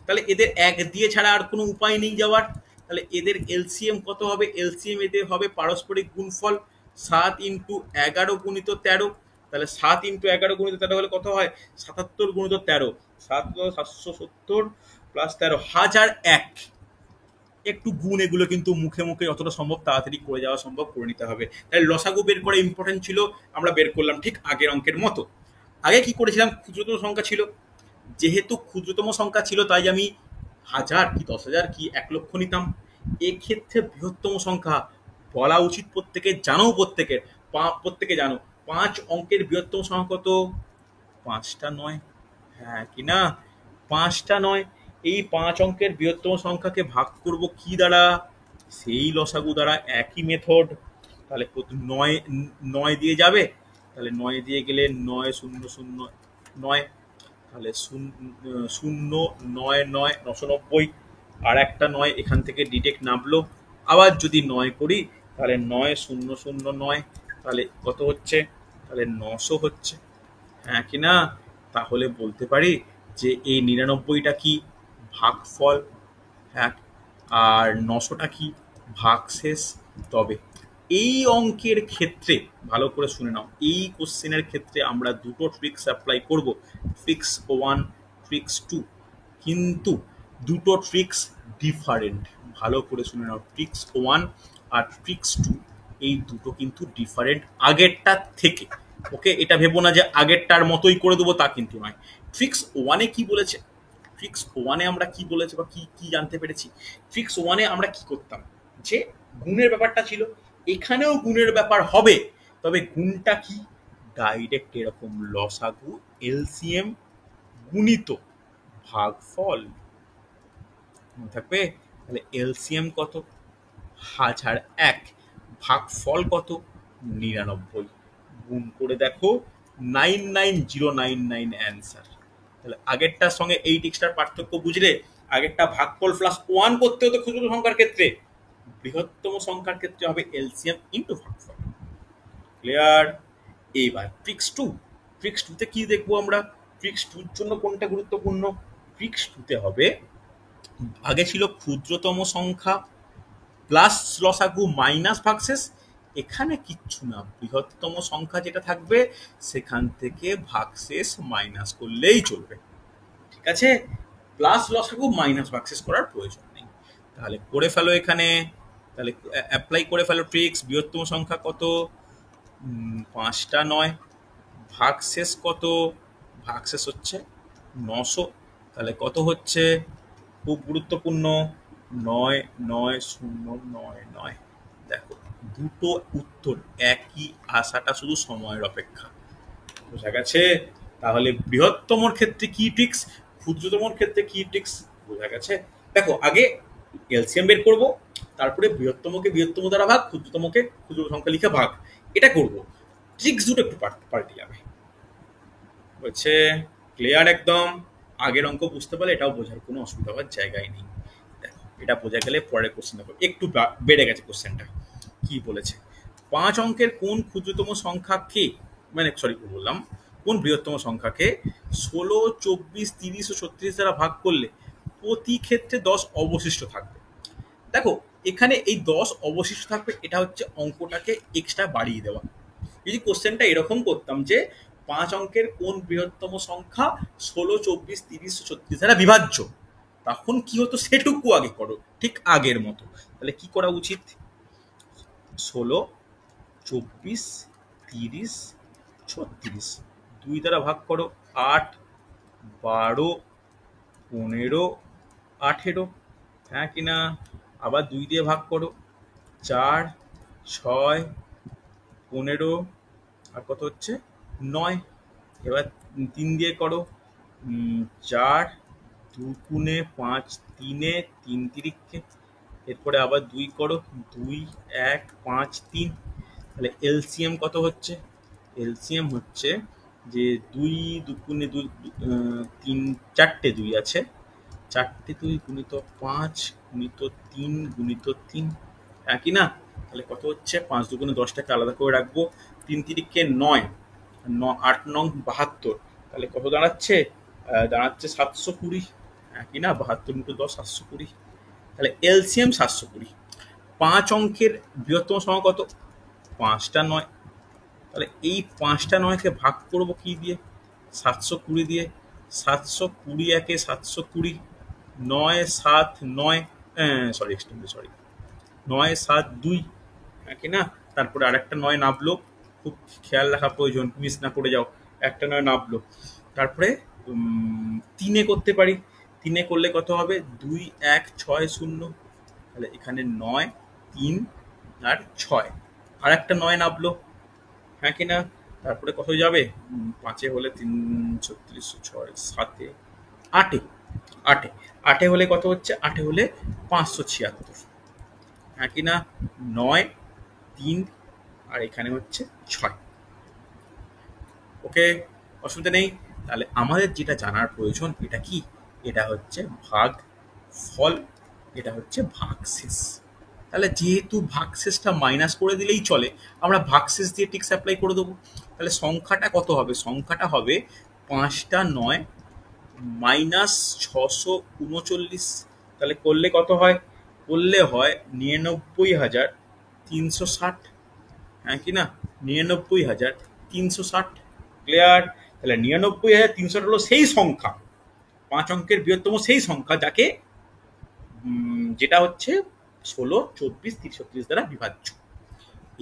তাহলে এদের এক দিয়ে ছাড়া আর কোনো উপায় নেই যাওয়ার। তাহলে এদের এলসিএম কত হবে? এলসিএম এদের হবে পারস্পরিক গুণফল 7 ইন্টু 11 গুণিত 13। তাহলে 7 ইন্টু 11 গুণিত 13 হলে কত হয়? 77 গুণিত 13, 7,770 প্লাস 13, 1001। একটু গুণ, এগুলো কিন্তু মুখে মুখে যতটা সম্ভব তাড়াতাড়ি করে যাওয়া সম্ভব করে নিতে হবে। তাহলে লসাগু বের করা ইম্পর্টেন্ট ছিল, আমরা বের করলাম ঠিক আগের অঙ্কের মতো। আগে কি করেছিলাম? ক্ষুদ্রতম সংখ্যা ছিল, যেহেতু ক্ষুদ্রতম সংখ্যা ছিল তাই আমি 1000 কি 10,000 কি 1 লক্ষ নিতাম। এক্ষেত্রে বৃহত্তম সংখ্যা বলা উচিত প্রত্যেকের, জানো প্রত্যেকের, প্রত্যেকে জানো 5 অঙ্কের বৃহত্তম সংখ্যা কত? 5টা 9। হ্যাঁ কি না? 5টা 9। এই 5 অঙ্কের বৃহত্তম সংখ্যাকে ভাগ করব কি দ্বারা? সেই লসাগু দ্বারা, একই মেথড। তাহলে 9 দিয়ে যাবে, তাহলে 9 দিয়ে গেলে 9 0 0 9, তাহলে 0 9 9 990, আর একটা 9 এখান থেকে ডিটেক্ট নামলো। আবার যদি 9 করি তাহলে 9 0 0 9, তাহলে কত হচ্ছে? তাহলে 900 হচ্ছে। হ্যাঁ কি না? তাহলে বলতে পারি যে এই 99টা কি? ভাগফল। হ্যাঁ, আর 900টা কি? ভাগশেষ। তবে এই অঙ্কের ক্ষেত্রে ভালো করে শুনে নাও, এই কোশ্চেনের ক্ষেত্রে আমরা দুটো ট্রিক্স অ্যাপ্লাই করব, ট্রিক্স 1, ট্রিক্স 2, কিন্তু দুটো ট্রিক্স ডিফারেন্ট। ভালো করে শুনে নাও, ট্রিক্স 1 আর ট্রিক্স 2 এই দুটো কিন্তু ডিফারেন্ট আগেরটার থেকে। ওকে, এটা ভেবো না যে আগেরটার মতোই করে দেবো, তা কিন্তু নয়। ট্রিক্স 1-এ কি বলেছে? ট্রিক্স 1-এ আমরা কি বলেছে বা কি কি জানতে পেরেছি? ট্রিক্স 1-এ আমরা কি করতাম, যে গুণের ব্যাপারটা ছিল, এখানেও গুণের ব্যাপার হবে, তবে গুণটা কি? ডাইরেক্ট এরকম লসাগু এলসিএম গুণিত ভাগফল মনে থাকবে। তাহলে এলসিএম কত? 1001, ভাগফল কত? 99। গুণ করে দেখো, 99099 অ্যান্সার। তাহলে আগেরটার সঙ্গে এই ট্রিক্সটার পার্থক্য বুঝলে? আগেরটা ভাগফল প্লাস 1 করতে হতো ক্ষুদ্র সংখ্যার ক্ষেত্রে, বৃহত্তম সংখ্যার ক্ষেত্রে হবে এলসিএম ইন্টু ভাগফল। ক্লিয়ার? এইবার ট্রিক্স 2, ট্রিক্স 2-তে কি দেখবো আমরা? ট্রিক্স 2-র জন্য কোনটা গুরুত্বপূর্ণ? ট্রিক্স 2-তে হবে, আগে ছিল ক্ষুদ্রতম সংখ্যা প্লাস লসাগু মাইনাস ভাগশেষ, এখানে কিচ্ছু না, বৃহত্তম সংখ্যা যেটা থাকবে সেখান থেকে ভাগশেষ মাইনাস করলেই চলবে। ঠিক আছে? প্লাস লসাগু মাইনাস ভাগশেষ করার প্রয়োজন নেই। তাহলে করে ফেলো এখানে, তাহলে অ্যাপ্লাই করে ফেলো ট্রিক্স। বৃহত্তম সংখ্যা কত? 5টা 9। ভাগশেষ কত? ভাগশেষ হচ্ছে 900। তাহলে কত হচ্ছে? খুব গুরুত্বপূর্ণ, 9 9 0 9 9। দেখো দুটো উত্তর একই, আসাটা শুধু সময়ের অপেক্ষা। বোঝা গেছে? তাহলে বৃহত্তমর ক্ষেত্রে কি ট্রিক্স, ক্ষুদ্রতমর ক্ষেত্রে কি ট্রিক্স, বোঝা গেছে? দেখো আগে এলসিএম বের করব, তারপরে বৃহত্তমকে বৃহত্তম দ্বারা ভাগ, ক্ষুদ্রতমকে ক্ষুদ্র সংখ্যা লিখে ভাগ, এটা করব। ট্রিক্স দুটো একটু পাল্টে যাবে। বলছে ক্লিয়ার একদম, আগের অঙ্ক বুঝতে পারলে এটাও বোঝার কোনো অসুবিধা হওয়ার জায়গায় নেই। দেখো এটা বোঝা গেলে পরের কোশ্চেন দেখো একটু বেড়ে গেছে কোশ্চেনটা। কি বলেছে, 5 অঙ্কের কোন ক্ষুদ্রতম সংখ্যাকে, মানে সরি বললাম, কোন বৃহত্তম সংখ্যাকে 16, 24, 30 ও 36 দ্বারা ভাগ করলে প্রতি ক্ষেত্রে 10 অবশিষ্ট থাকবে। দেখো এখানে এই 10 অবশিষ্ট থাকবে, এটা হচ্ছে অঙ্কটাকে এক্সট্রা বাড়িয়ে দেওয়া। যদি কোশ্চেনটা এরকম করতাম যে 5 অঙ্কের কোন বৃহত্তম সংখ্যা 16, 24, 30 ও 36 দ্বারা বিভাজ্য, তখন কি হতো সেটুকু আগে করো, ঠিক আগের মতো। তাহলে কি করা উচিত, 16, 24, 30, 36 2 দ্বারা ভাগ করো, 8, 12, 15, 18, হ্যাঁ কিনা, আবার 2 দিয়ে ভাগ করো, 4, 6, 15, আর কত হচ্ছে 9, এবার 3 দিয়ে করো, 4, 2 গুণে 5, 3-এ 3 তিরিক্ষে, এরপরে আবার 2 করো, 2, 1, 5, 3। তাহলে এলসিএম কত হচ্ছে, এলসিএম হচ্ছে যে 2 দুগুণে 2, 3, 4টে 2 আছে, 4টে 2 গুণিত 5 গুণিত 3 গুণিত 3, একই না। তাহলে কত হচ্ছে, 5 দুগুণে 10টাকে আলাদা করে রাখবো, 3 তিরিক্ষে 9, 8 9 72, তাহলে কত দাঁড়াচ্ছে, দাঁড়াচ্ছে 720, একই না, 72 ইন্টু 10 720। তাহলে এলসিএম 720। 5 অঙ্কের বৃহত্তম সংখ্যা কত, 5টা 9। তাহলে এই 5টা 9কে ভাগ করব কি দিয়ে, 720 দিয়ে। 720 একে 720, 9 7 9, সরি 9 7 2, কি না। তারপরে আরেকটা 9 নামলো, খুব খেয়াল রাখা প্রয়োজন, মিস না করে যাও, একটা 9 নামলো। তারপরে 3-এ করতে পারি, 3-এ করলে কত হবে, 2 1 6 0, তাহলে এখানে 9 3 আর 6, আর একটা 9 নামলো, হ্যাঁ কিনা। তারপরে কত যাবে, 5-এ হলে 3 36, 6 7-এ 8-এ 8-এ 8-এ হলে কত হচ্ছে, 8-এ হলে 576, হ্যাঁ কিনা। 9 3 আর এখানে হচ্ছে 6। ওকে, অসুবিধা নেই। তাহলে আমাদের যেটা জানার প্রয়োজন এটা কি, এটা হচ্ছে ভাগ ফল, এটা হচ্ছে ভাগশেষ। তাহলে যেহেতু ভাগশেষটা মাইনাস করে দিলেই চলে, আমরা ভাগশেষ দিয়ে টিক্স অ্যাপ্লাই করে দেবো। তাহলে সংখ্যাটা কত হবে, সংখ্যাটা হবে 5টা 9 মাইনাস 639। তাহলে করলে কত হয়, করলে হয় 99,360, হ্যাঁ কি না, 99,360। ক্লিয়ার। তাহলে 99,360 হলো সেই সংখ্যা, 5 অঙ্কের বৃহত্তম সেই সংখ্যা যাকে যেটা হচ্ছে 16, 24, 30, 36 দ্বারা বিভাজ্য।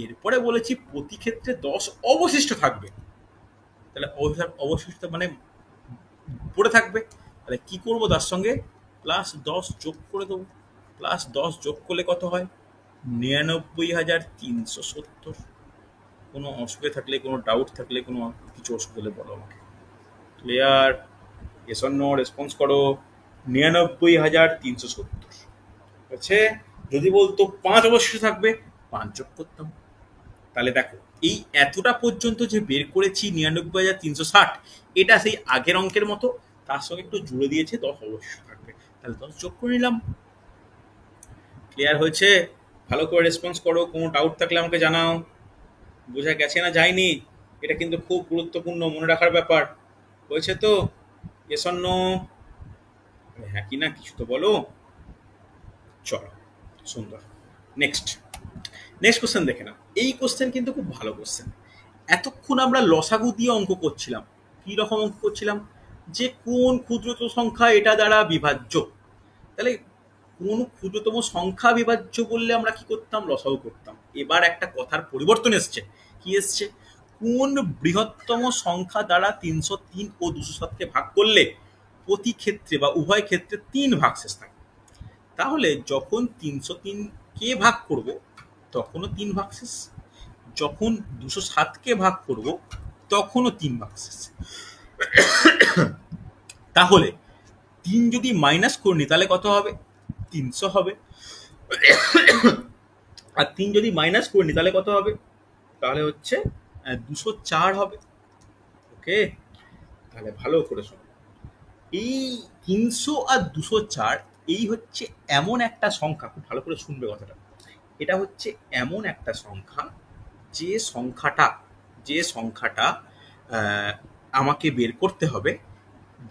এরপরে বলেছি প্রতি ক্ষেত্রে 10 অবশিষ্ট থাকবে। তাহলে অবশিষ্ট মানে পড়ে থাকবে, তাহলে কি করব, তার সঙ্গে প্লাস 10 যোগ করে দেবো। প্লাস 10 যোগ করলে কত হয়, 99,370। কোনো অসুবিধা থাকলে, কোনো ডাউট থাকলে, কোনো কিছু অসুবিধা হলে বলো আমাকে। Clear, yes or no response করো। 99,370 আছে। যদি বলতো 5 অবশিষ্ট থাকবে, 5 যোগ করতাম। তাহলে দেখো এই এতটা পর্যন্ত যে বের করেছি 99,360, এটা সেই আগের অঙ্কের মতো, তার সঙ্গে একটু জুড়ে দিয়েছে 10 অবশিষ্ট থাকবে, তাহলে 10 যোগ করে নিলাম। ক্লিয়ার হয়েছে? ভালো করে রেসপন্স করো, কোনো ডাউট থাকলে আমাকে জানাও। বোঝা গেছে না যায়নি, এটা কিন্তু খুব গুরুত্বপূর্ণ, মনে রাখার ব্যাপার। হয়েছে তো? Yes or no? হ্যাঁ কি না, কিছু তো বলো। চলো, সুন্দর। নেক্সট কোশ্চেন দেখে নাও। এই কোশ্চেন কিন্তু খুব ভালো কোশ্চেন। এতক্ষণ আমরা লসাগু দিয়ে অঙ্ক করছিলাম। কি রকম অঙ্ক করছিলাম, যে কোন ক্ষুদ্রতম সংখ্যা এটা দ্বারা বিভাজ্য। তাহলে কোন ক্ষুদ্রতম সংখ্যা বিভাজ্য বললে আমরা কি করতাম, লসাগু করতাম। এবার একটা কথার পরিবর্তন এসছে। কি এসছে, কোন বৃহত্তম সংখ্যা দ্বারা 303 ও 207কে ভাগ করলে প্রতি ক্ষেত্রে বা উভয় ক্ষেত্রে 3 ভাগশেষ থাকে। তাহলে যখন 303কে ভাগ করব তখনও 3 ভাগশেষ, যখন 207কে ভাগ করব তখনও 3 ভাগশেষ। তাহলে 3 যদি মাইনাস করে নি তাহলে কত হবে, 300 হবে। আর 3 যদি মাইনাস করে নি তাহলে কত হবে, তাহলে হচ্ছে 204 হবে। ওকে, তাহলে ভালো করে শোনো, এই 300 আর 204 এই হচ্ছে এমন একটা সংখ্যা, খুব ভালো করে শুনবে কথাটা, এটা হচ্ছে এমন একটা সংখ্যা যে সংখ্যাটা যে সংখ্যাটা আহ, আমাকে বের করতে হবে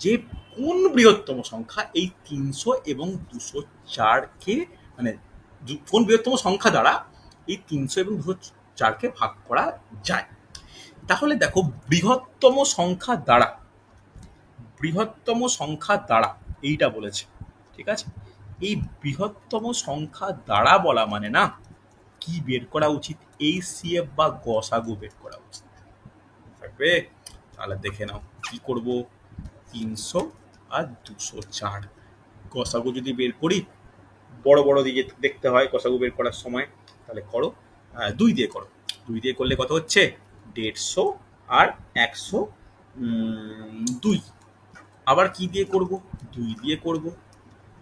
যে কোন বৃহত্তম সংখ্যা এই 300 এবং 204-কে, মানে কোন বৃহত্তম সংখ্যা দ্বারা এই 300 এবং 204-কে ভাগ করা যায়। তাহলে দেখো, বৃহত্তম সংখ্যা দ্বারা বৃহত্তম সংখ্যা দ্বারা এইটা বলেছে, ঠিক আছে? এই বৃহত্তম সংখ্যা দ্বারা বলা মানে না কি বের করা উচিত, এই সিএফ বা গসাগু বের করা উচিত থাকবে। তাহলে দেখে নাও কি করব, 300 আর 204 গসাগু যদি বের করি, বড় বড় দিকে দেখতে হয় গসাগু বের করার সময়, তাহলে করো 2 দিয়ে করো। 2 দিয়ে করলে কত হচ্ছে, 150 আর 102। আবার কি দিয়ে করব, 2 দিয়ে করব,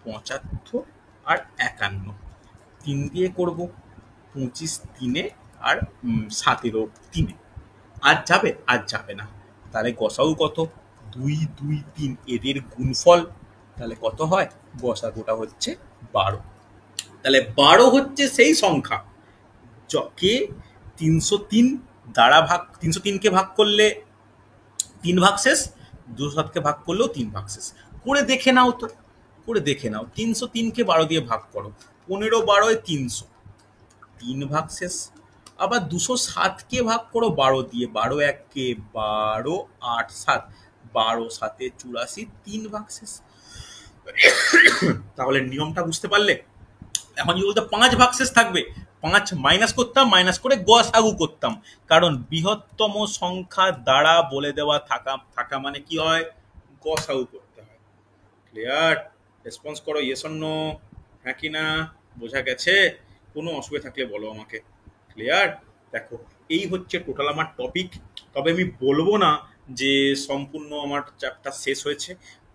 75 আর 51। 3 দিয়ে করব, 25 3-এ আর 17 3-এ। আর যাবে, আর যাবে না। তাহলে গসাগু কত, 2 2 3 এদের গুণফল, তাহলে কত হয়, গসাগুটা হচ্ছে 12। তাহলে 12 হচ্ছে সেই সংখ্যা যকে 303 দ্বারা ভাগ, 303-কে ভাগ করলে 3 ভাগ শেষ, 207-কে ভাগ করলেও 3 ভাগ শেষ। করে দেখে নাও তো, করে দেখে নাও, 303-কে 12 দিয়ে ভাগ করো, 15 12-এ 300, 3 ভাগ শেষ। আবার 207-কে ভাগ করো 12 দিয়ে, 12 1-কে 12, 8 7, 12 7-এ 84, 3 ভাগ শেষ। তাহলে নিয়মটা বুঝতে পারলে? এখন যদি বলতো 5 ভাগশেষ থাকবে, 5 মাইনাস করতাম, মাইনাস করে গসাগু করতাম, কারণ বৃহত্তম সংখ্যা দ্বারা বলে দেওয়া থাকা থাকা মানে কি হয়, গসাগু করতে হয়। ক্লিয়ার? রেসপন্স করো, ইয়েস অর নো, হ্যাঁ কি না, বোঝা গেছে? কোনো অসুবিধা থাকলে বলো আমাকে। ক্লিয়ার? দেখো, এই হচ্ছে টোটাল আমার টপিক। তবে আমি বলবো না যে সম্পূর্ণ আমার চ্যাপ্টার শেষ হয়েছে,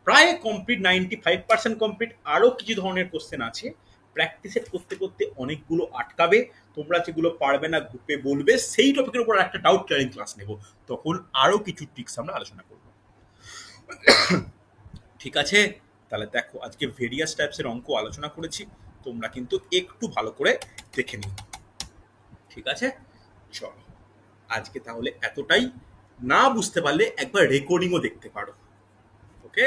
প্রায় কমপ্লিট, 95% কমপ্লিট। আরও কিছু ধরনের কোশ্চেন আছে, প্র্যাকটিসের করতে করতে অনেকগুলো আটকাবে, তোমরা যেগুলো পারবে না গ্রুপে বলবে, সেই টপিকের উপর একটা ডাউট ক্লিয়ারিং ক্লাস নেব, তখন আরও কিছু ট্রিক্স আমরা আলোচনা করব। ঠিক আছে? তাহলে দেখো, আজকে ভেরিয়াস টাইপসের অঙ্ক আলোচনা করেছি, তোমরা কিন্তু একটু ভালো করে দেখে নিও। ঠিক আছে, চলো আজকে তাহলে এতটাই। না বুঝতে পারলে একবার রেকর্ডিংও দেখতে পারো। ওকে।